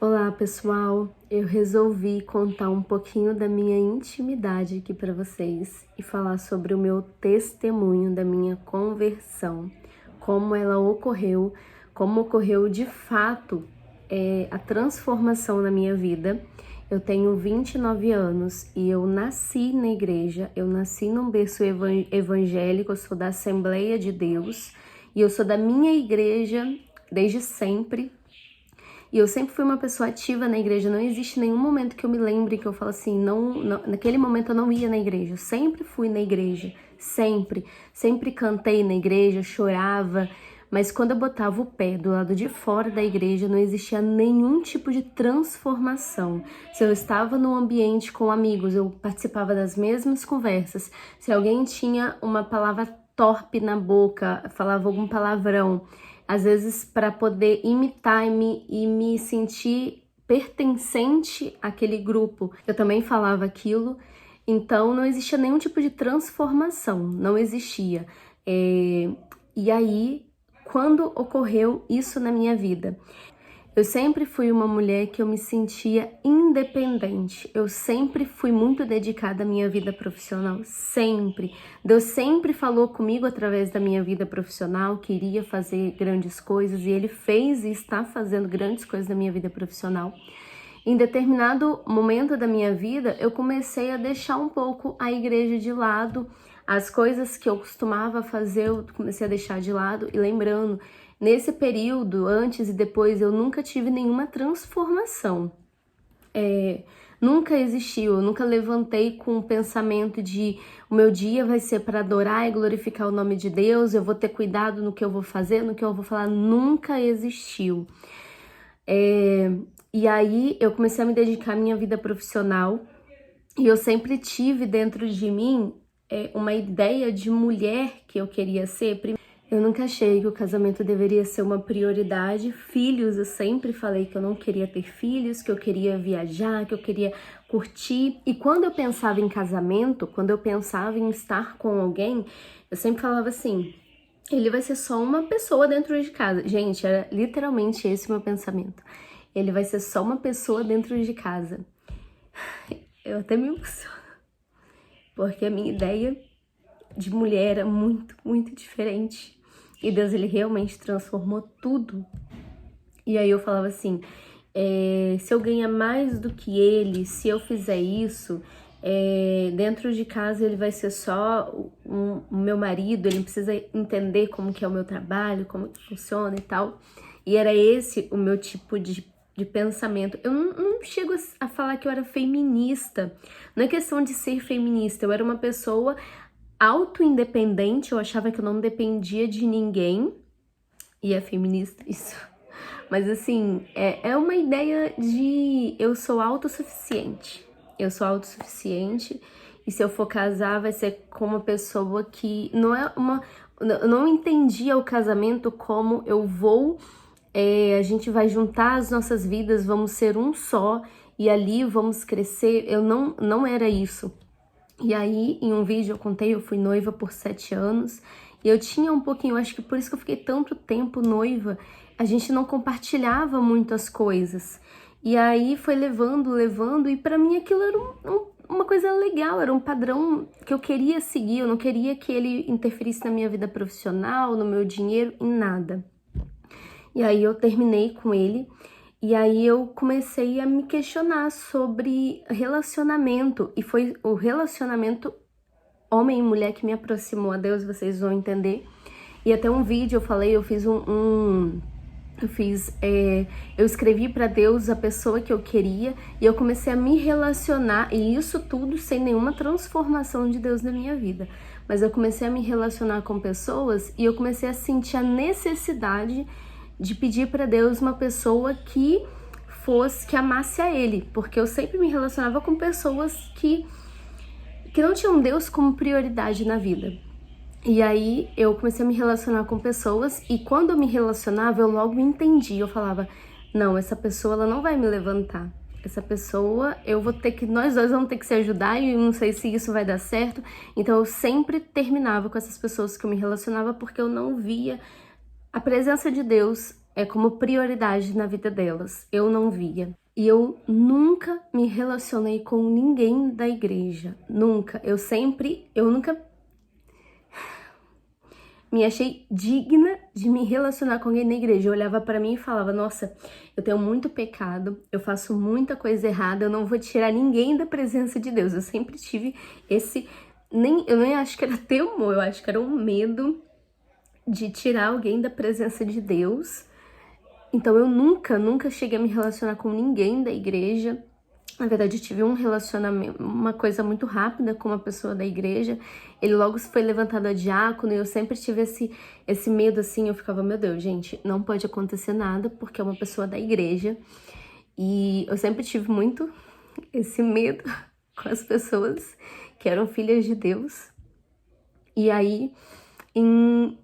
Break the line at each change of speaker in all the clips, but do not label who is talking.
Olá, pessoal! Eu resolvi contar um pouquinho da minha intimidade aqui para vocês e falar sobre o meu testemunho da minha conversão, como ela ocorreu, como ocorreu de fato a transformação na minha vida. Eu tenho 29 anos e eu nasci na igreja, eu nasci num berço evangélico, eu sou da Assembleia de Deus e eu sou da minha igreja desde sempre. E eu sempre fui uma pessoa ativa na igreja, não existe nenhum momento que eu me lembre que eu falo assim, naquele momento eu não ia na igreja, eu sempre fui na igreja, sempre cantei na igreja, chorava, mas quando eu botava o pé do lado de fora da igreja, não existia nenhum tipo de transformação. Se eu estava num ambiente com amigos, eu participava das mesmas conversas, se alguém tinha uma palavra torpe na boca, falava algum palavrão, às vezes para poder imitar e me sentir pertencente àquele grupo. Eu também falava aquilo, então não existia nenhum tipo de transformação, não existia. E aí, quando ocorreu isso na minha vida? Eu sempre fui uma mulher que eu me sentia independente. Eu sempre fui muito dedicada à minha vida profissional, sempre. Deus sempre falou comigo através da minha vida profissional, queria fazer grandes coisas e Ele fez e está fazendo grandes coisas na minha vida profissional. Em determinado momento da minha vida, eu comecei a deixar um pouco a igreja de lado, as coisas que eu costumava fazer, eu comecei a deixar de lado e lembrando, nesse período, antes e depois, eu nunca tive nenhuma transformação. Nunca existiu, eu nunca levantei com o pensamento de o meu dia vai ser para adorar e glorificar o nome de Deus, eu vou ter cuidado no que eu vou fazer, no que eu vou falar, nunca existiu. E aí eu comecei a me dedicar à minha vida profissional e eu sempre tive dentro de mim uma ideia de mulher que eu queria ser. Eu nunca achei que o casamento deveria ser uma prioridade. Filhos, eu sempre falei que eu não queria ter filhos, que eu queria viajar, que eu queria curtir. E quando eu pensava em casamento, quando eu pensava em estar com alguém, eu sempre falava assim, ele vai ser só uma pessoa dentro de casa. Gente, era literalmente esse o meu pensamento. Ele vai ser só uma pessoa dentro de casa. Eu até me emociono, porque a minha ideia de mulher era muito, muito diferente. E Deus, Ele realmente transformou tudo. E aí eu falava assim, se eu ganhar mais do que Ele, se eu fizer isso, dentro de casa Ele vai ser só o meu marido, Ele precisa entender como que é o meu trabalho, como que funciona e tal. E era esse o meu tipo de pensamento. Eu não chego a falar que eu era feminista. Não é questão de ser feminista, eu era uma pessoa auto-independente, eu achava que eu não dependia de ninguém, e é feminista isso, mas assim, é uma ideia de eu sou autossuficiente, e se eu for casar vai ser com uma pessoa que eu não entendia o casamento como eu vou, a gente vai juntar as nossas vidas, vamos ser um só, e ali vamos crescer, eu não era isso. E aí, em um vídeo eu contei, eu fui noiva por 7 anos, e eu tinha um pouquinho, acho que por isso que eu fiquei tanto tempo noiva, a gente não compartilhava muito as coisas. E aí foi levando, e pra mim aquilo era uma coisa legal, era um padrão que eu queria seguir, eu não queria que ele interferisse na minha vida profissional, no meu dinheiro, em nada. E aí eu terminei com ele, e aí eu comecei a me questionar sobre relacionamento, e foi o relacionamento homem e mulher que me aproximou a Deus, vocês vão entender. E até um vídeo eu falei, eu fiz eu escrevi para Deus a pessoa que eu queria, e eu comecei a me relacionar, e isso tudo sem nenhuma transformação de Deus na minha vida. Mas eu comecei a me relacionar com pessoas, e eu comecei a sentir a necessidade de pedir para Deus uma pessoa que amasse a Ele, porque eu sempre me relacionava com pessoas que não tinham Deus como prioridade na vida. E aí eu comecei a me relacionar com pessoas, e quando eu me relacionava, eu logo entendi, eu falava, não, essa pessoa ela não vai me levantar. Essa pessoa, nós dois vamos ter que se ajudar, e eu não sei se isso vai dar certo. Então eu sempre terminava com essas pessoas que eu me relacionava, porque eu não via a presença de Deus como prioridade na vida delas. Eu não via. E eu nunca me relacionei com ninguém da igreja. Nunca. Eu nunca me achei digna de me relacionar com alguém na igreja. Eu olhava pra mim e falava, nossa, eu tenho muito pecado, eu faço muita coisa errada, eu não vou tirar ninguém da presença de Deus. Eu sempre tive eu nem acho que era temor, eu acho que era um medo de tirar alguém da presença de Deus. Então eu nunca cheguei a me relacionar com ninguém da igreja. Na verdade, eu tive um relacionamento, uma coisa muito rápida com uma pessoa da igreja. Ele logo foi levantado a diácono e eu sempre tive esse medo, assim. Eu ficava, meu Deus, gente, não pode acontecer nada porque é uma pessoa da igreja. E eu sempre tive muito esse medo com as pessoas que eram filhas de Deus. E aí, em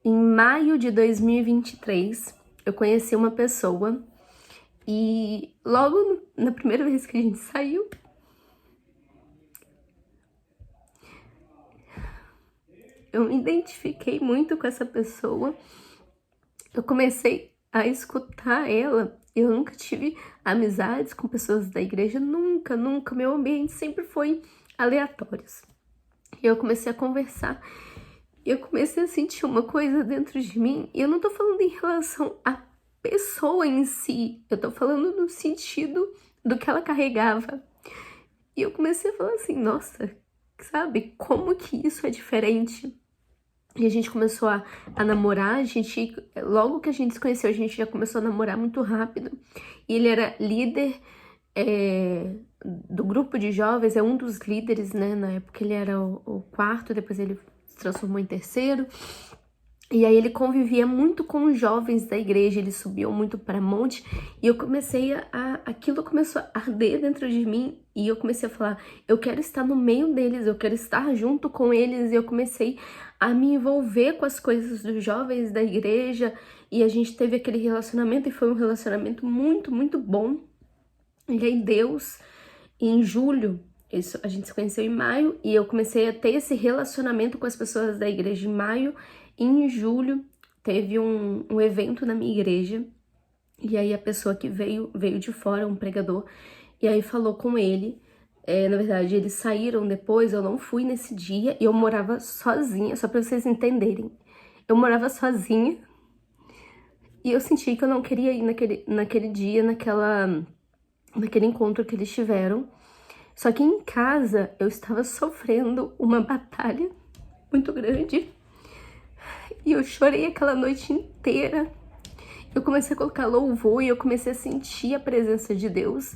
maio de 2023, eu conheci uma pessoa. E logo na primeira vez que a gente saiu, eu me identifiquei muito com essa pessoa. Eu comecei a escutar ela. Eu nunca tive amizades com pessoas da igreja, nunca. Meu ambiente sempre foi aleatórios. E eu comecei a conversar. E eu comecei a sentir uma coisa dentro de mim. E eu não tô falando em relação à pessoa em si. Eu tô falando no sentido do que ela carregava. E eu comecei a falar assim, nossa, sabe, como que isso é diferente? E a gente começou a namorar, logo que a gente se conheceu, a gente já começou a namorar muito rápido. E ele era líder do grupo de jovens, é um dos líderes, né? Na época ele era o quarto, depois ele se transformou em terceiro. E aí ele convivia muito com os jovens da igreja, eles subiam muito para monte, e eu comecei aquilo começou a arder dentro de mim, e eu comecei a falar, eu quero estar no meio deles, eu quero estar junto com eles, e eu comecei a me envolver com as coisas dos jovens da igreja, e a gente teve aquele relacionamento, e foi um relacionamento muito, muito bom. E aí Deus, em julho, a gente se conheceu em maio, e eu comecei a ter esse relacionamento com as pessoas da igreja em maio. Em julho, teve um evento na minha igreja, e aí a pessoa que veio de fora, um pregador, e aí falou com ele. Na verdade, eles saíram depois, eu não fui nesse dia, e eu morava sozinha, só pra vocês entenderem. Eu morava sozinha, e eu senti que eu não queria ir naquele dia, naquele encontro que eles tiveram. Só que em casa, eu estava sofrendo uma batalha muito grande, e eu chorei aquela noite inteira. Eu comecei a colocar louvor e eu comecei a sentir a presença de Deus.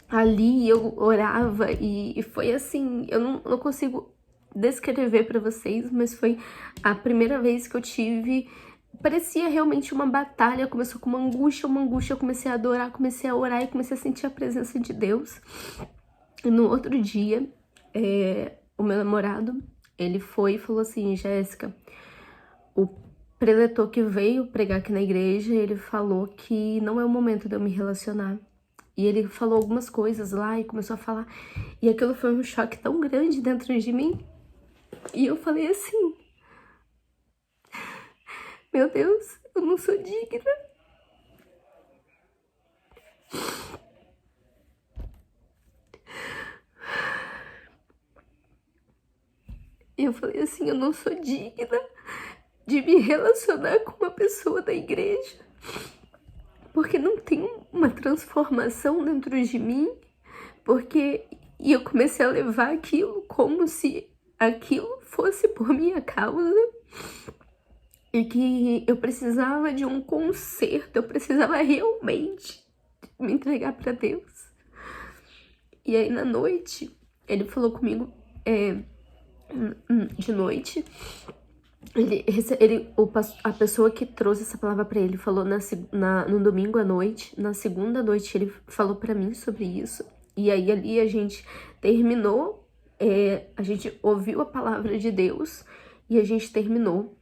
Ali eu orava e foi assim, eu não consigo descrever para vocês, mas foi a primeira vez que eu tive, parecia realmente uma batalha, começou com uma angústia, eu comecei a adorar, comecei a orar e comecei a sentir a presença de Deus. E no outro dia, o meu namorado, ele foi e falou assim, Jéssica, o preletor que veio pregar aqui na igreja, ele falou que não é o momento de eu me relacionar. E ele falou algumas coisas lá e começou a falar. E aquilo foi um choque tão grande dentro de mim. E eu falei assim, meu Deus, eu não sou digna. E eu falei assim, eu não sou digna de me relacionar com uma pessoa da igreja, porque não tem uma transformação dentro de mim, e eu comecei a levar aquilo como se aquilo fosse por minha causa, e que eu precisava de um conserto, eu precisava realmente me entregar para Deus. E aí na noite, ele falou comigo, de noite, a pessoa que trouxe essa palavra pra ele falou no domingo à noite, na segunda noite ele falou pra mim sobre isso, e aí ali a gente terminou, a gente ouviu a palavra de Deus e a gente terminou.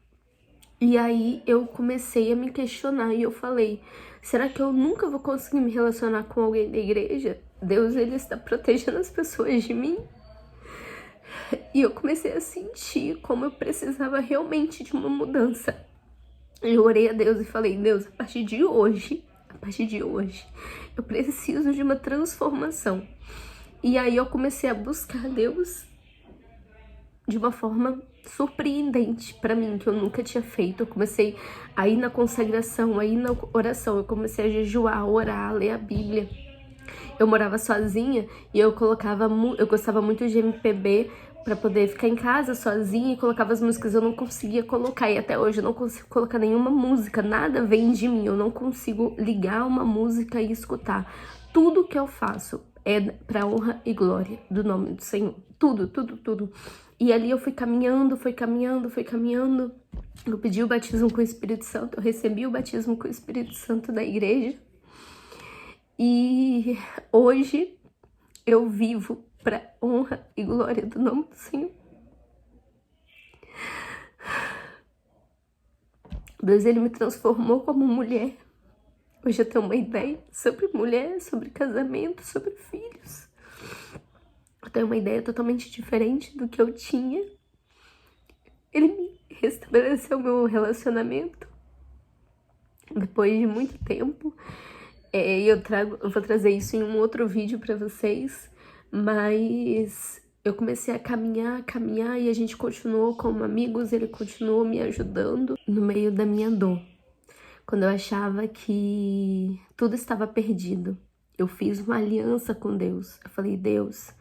E aí eu comecei a me questionar e eu falei, será que eu nunca vou conseguir me relacionar com alguém da igreja? Deus, ele está protegendo as pessoas de mim? E eu comecei a sentir como eu precisava realmente de uma mudança. Eu orei a Deus e falei, Deus, a partir de hoje, eu preciso de uma transformação. E aí eu comecei a buscar Deus de uma forma surpreendente para mim, que eu nunca tinha feito. Eu comecei a ir na consagração, a ir na oração, eu comecei a jejuar, a orar, a ler a Bíblia. Eu morava sozinha e eu gostava muito de MPB para poder ficar em casa sozinha e colocava as músicas. Eu não conseguia colocar, e até hoje eu não consigo colocar nenhuma música, nada vem de mim, eu não consigo ligar uma música e escutar. Tudo que eu faço é para honra e glória do nome do Senhor. Tudo, tudo, tudo. E ali eu fui caminhando. Eu pedi o batismo com o Espírito Santo, eu recebi o batismo com o Espírito Santo da igreja. E hoje eu vivo para honra e glória do nome do Senhor. Deus, ele me transformou como mulher. Hoje eu tenho uma ideia sobre mulher, sobre casamento, sobre filhos. Eu tenho uma ideia totalmente diferente do que eu tinha. Ele me restabeleceu meu relacionamento depois de muito tempo. Eu vou trazer isso em um outro vídeo para vocês, mas eu comecei a caminhar e a gente continuou como amigos, ele continuou me ajudando no meio da minha dor. Quando eu achava que tudo estava perdido, eu fiz uma aliança com Deus. Eu falei, Deus,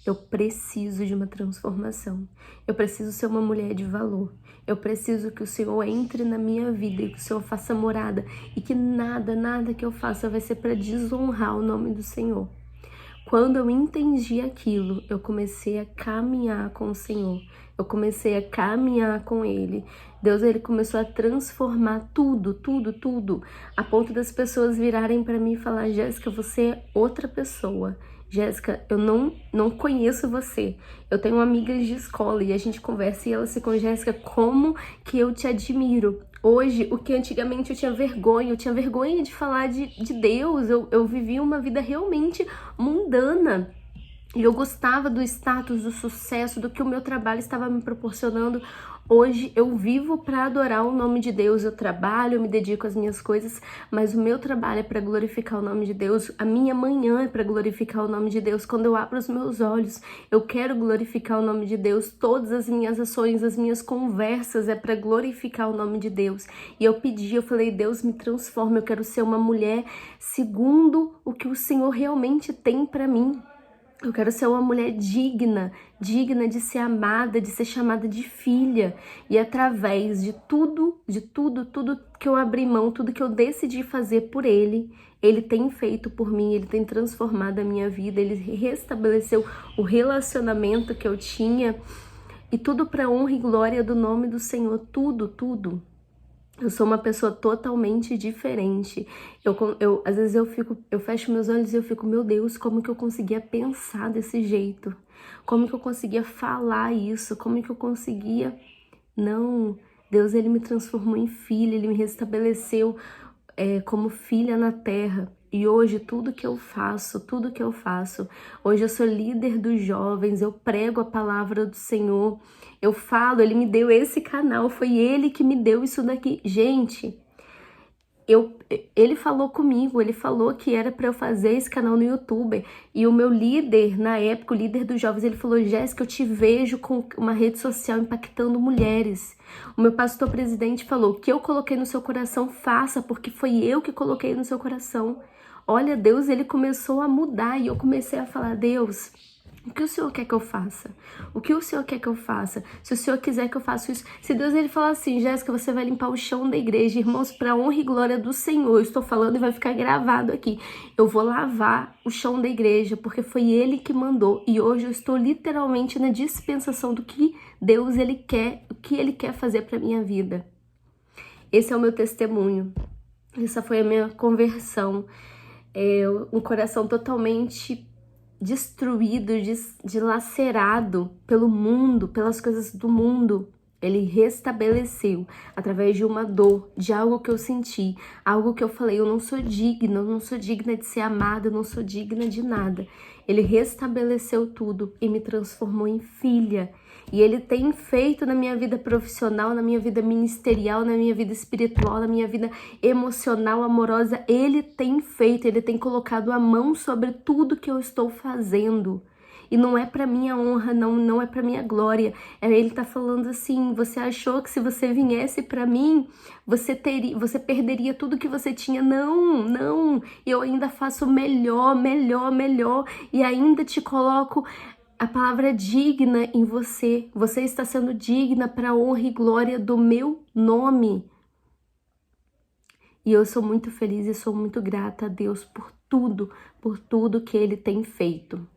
eu preciso de uma transformação. Eu preciso ser uma mulher de valor. Eu preciso que o Senhor entre na minha vida e que o Senhor faça morada. E que nada que eu faça vai ser para desonrar o nome do Senhor. Quando eu entendi aquilo, eu comecei a caminhar com o Senhor. Eu comecei a caminhar com Ele. Deus, ele começou a transformar tudo, a ponto das pessoas virarem para mim e falar, Jéssica, você é outra pessoa. Jéssica, eu não conheço você. Eu tenho amigas de escola e a gente conversa e elas ficam, Jéssica, como que eu te admiro. Hoje, o que antigamente eu tinha vergonha de falar de Deus. Eu vivia uma vida realmente mundana. E eu gostava do status, do sucesso, do que o meu trabalho estava me proporcionando. Hoje eu vivo para adorar o nome de Deus, eu trabalho, eu me dedico às minhas coisas, mas o meu trabalho é para glorificar o nome de Deus, a minha manhã é para glorificar o nome de Deus. Quando eu abro os meus olhos, eu quero glorificar o nome de Deus. Todas as minhas ações, as minhas conversas é para glorificar o nome de Deus. E eu falei, Deus, me transforma, eu quero ser uma mulher segundo o que o Senhor realmente tem para mim. Eu quero ser uma mulher digna de ser amada, de ser chamada de filha. E através de tudo que eu abri mão, tudo que eu decidi fazer por Ele, Ele tem feito por mim, Ele tem transformado a minha vida, Ele restabeleceu o relacionamento que eu tinha. E tudo para honra e glória do nome do Senhor, tudo. Eu sou uma pessoa totalmente diferente. Às vezes eu fecho meus olhos e eu fico, meu Deus, como que eu conseguia pensar desse jeito? Como que eu conseguia falar isso? Como que eu conseguia... Não, Deus, ele me transformou em filha, ele me restabeleceu como filha na terra. E hoje tudo que eu faço, hoje eu sou líder dos jovens, eu prego a palavra do Senhor, eu falo, ele me deu esse canal, foi ele que me deu isso daqui. Gente, ele falou comigo, ele falou que era para eu fazer esse canal no YouTube. E o meu líder, na época, o líder dos jovens, ele falou, Jéssica, eu te vejo com uma rede social impactando mulheres. O meu pastor presidente falou, o que eu coloquei no seu coração, faça, porque foi eu que coloquei no seu coração. Olha, Deus, ele começou a mudar e eu comecei a falar, Deus, o que o Senhor quer que eu faça? O que o Senhor quer que eu faça? Se o Senhor quiser que eu faça isso. Se Deus ele falar assim, Jéssica, você vai limpar o chão da igreja, irmãos, para honra e glória do Senhor. Eu estou falando e vai ficar gravado aqui. Eu vou lavar o chão da igreja, porque foi Ele que mandou. E hoje eu estou literalmente na dispensação do que Deus ele quer, o que Ele quer fazer para minha vida. Esse é o meu testemunho. Essa foi a minha conversão. Um coração totalmente destruído, dilacerado pelo mundo, pelas coisas do mundo. Ele restabeleceu através de uma dor, de algo que eu senti, algo que eu falei, eu não sou digna de ser amada, eu não sou digna de nada. Ele restabeleceu tudo e me transformou em filha. E Ele tem feito na minha vida profissional, na minha vida ministerial, na minha vida espiritual, na minha vida emocional, amorosa. Ele tem feito, Ele tem colocado a mão sobre tudo que eu estou fazendo. E não é para minha honra, não é para minha glória. Ele tá falando assim: você achou que se você viesse para mim, você perderia tudo que você tinha? Não. Eu ainda faço melhor. E ainda te coloco a palavra digna em você. Você está sendo digna para a honra e glória do meu nome. E eu sou muito feliz e sou muito grata a Deus por tudo que Ele tem feito.